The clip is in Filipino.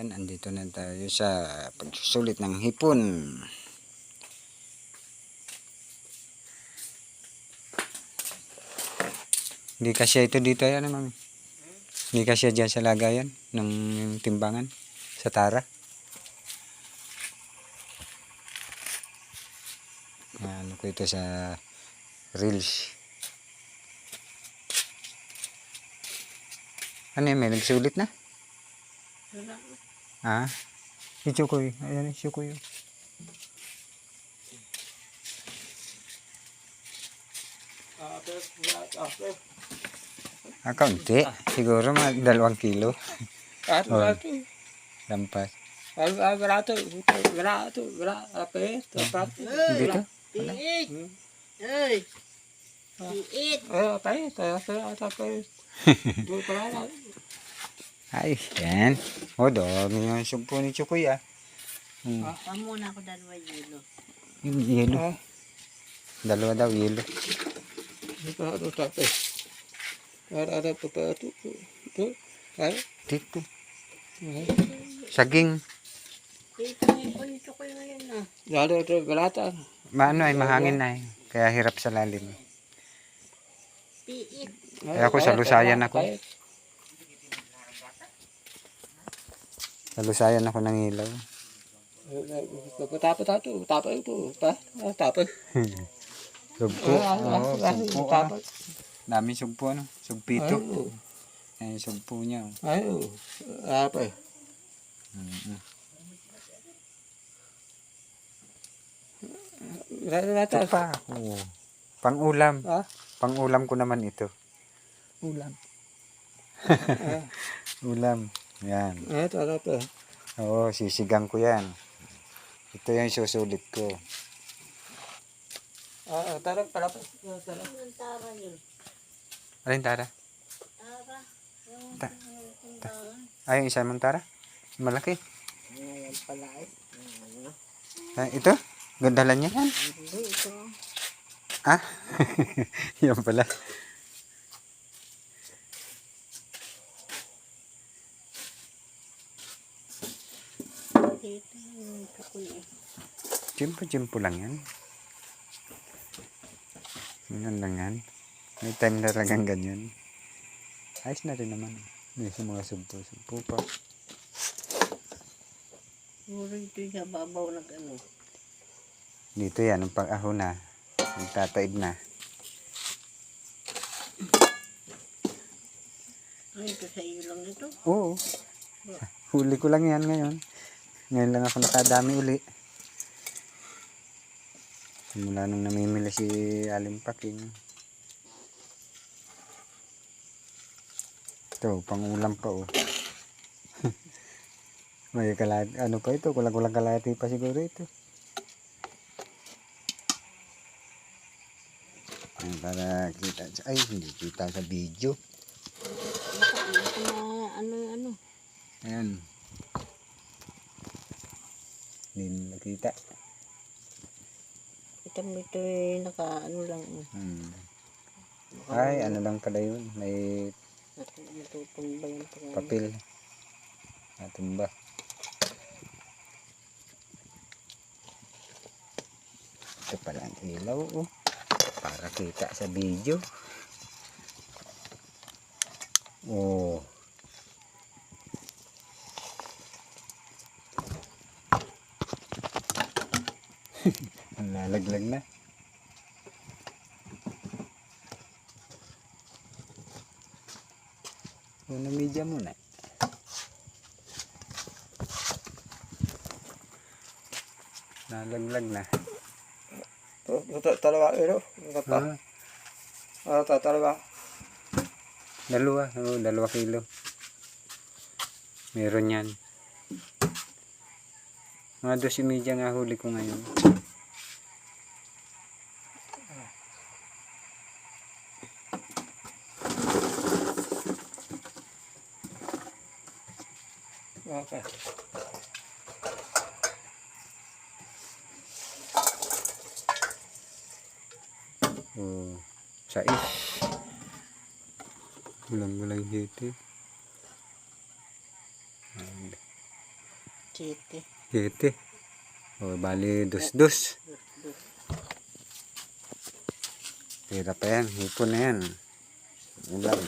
Ayan, andito na tayo sa pagsusulit ng hipon. Hindi kasya ito dito, ayan, mami. Hindi kasya dyan sa lagayan ng timbangan sa tara. Ano ko ito sa reels. Ano yun, may nagsulit na? Ah, ichukoy. Ayan, ichukoy. Kaunti. Siguro mga 2 kilo. Oh, lampas. Dito? Ay, yan. O, dami yung sumpo ni Chukoy, ah. Muna ako 2 yelo. Yung yelo. 2 daw, yelo. Dito. Saging. Maano ay mahangin na eh. Kaya hirap sa lalim. Kaya ako sa lusayan ako. Sa lusayan ako ng ilaw. Sugpo. Oo, sugpo. Dami sugpo, ano? Sugpito. Ay, sugpo niya. Ito pa. Oo. Pang-ulam. Pang-ulam ko naman ito. Ulam. Ulam. Yan. Oo, sisigang ko yan. Ito yung susulit ko. Alin tara? Ay, yung isa mong tara? Malaki. Ito? Gandalan niya yan? Ah? Yan pala. Jimpo lang yan. Ganyan lang yan. May time na talagang ganyan. Ayos na rin naman. May mga sumpo pa. Puro ito sa babaw ng ano. Dito yan, ang pag-aho na. Nagtataid na. Ay, ito sa iyo lang ito? Oo. Huli ko lang yan ngayon. Ngayon lang ako nakadami uli. Simula nung namimili si Aling Paking. Ito, pang-ulam pa oh. May kalahati, ano pa ito? Kulang-kulang kalahati pa siguro ito. Ay, para kita. Ay, hindi kita sa video. Ano. Ayan. Hindi nakita. Ito naka-ano lang. Ay, ano lang pala yun. May Natutumba yung papel. Natumba. Ito pala ang ilaw oh. Para kita sa video. Oh. Ang lalaglag na. Una media muna. Nalaglag na. Talaga ito. Talaga. 2. Oo, 2 kilo. Meron yan. Mga 12 nga huli ko ngayon. Okay. Oh, 6. Gulang-gulang dito. Chete. Iti. O, bali, dus-dus. Hirap pa yan. Hipon na yan. Ulam.